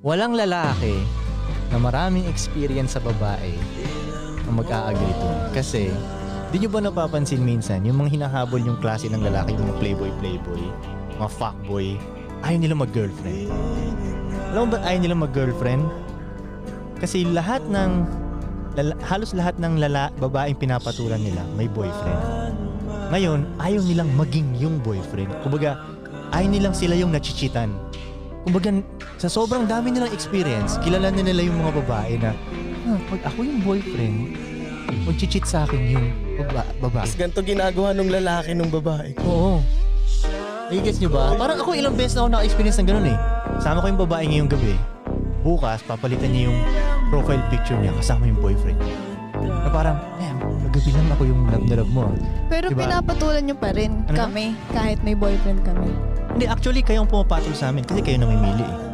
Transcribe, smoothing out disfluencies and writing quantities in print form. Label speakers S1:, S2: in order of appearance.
S1: walang lalaki na maraming experience sa babae ang mag-a-agree to. Kasi, di nyo ba napapansin minsan, yung mga hinahabol yung klase ng lalaki, yung mga playboy, mga fuckboy, ayaw nila mag-girlfriend. Alam mo ba ayaw nila mag-girlfriend? Kasi halos lahat ng babaeng pinapatulan nila may boyfriend. Ngayon, ayaw nilang maging yung boyfriend. Kumbaga, ayaw nilang sila yung nachichitan. Kumbaga, sa sobrang dami nilang experience, kilala na nila yung mga babae na, pag ako yung boyfriend, mag-cheat sa akin yung babae.
S2: Mas ganito ginagawa ng lalaki ng babae.
S1: Oo. Nagigets nyo ba? Parang ako ilang beses na ako naka-experience ng ganun eh. Sama ko yung babae ngayong gabi. Bukas, papalitan niya yung profile picture niya kasama yung boyfriend. Na parang, nagabi lang ako yung love mo.
S3: Pero
S1: diba?
S3: pinapatulan nyo pa rin
S1: Ano?
S3: kami kahit may boyfriend kami.
S1: Hindi, actually, kayo ang pumapatol sa amin kasi kayo namimili eh.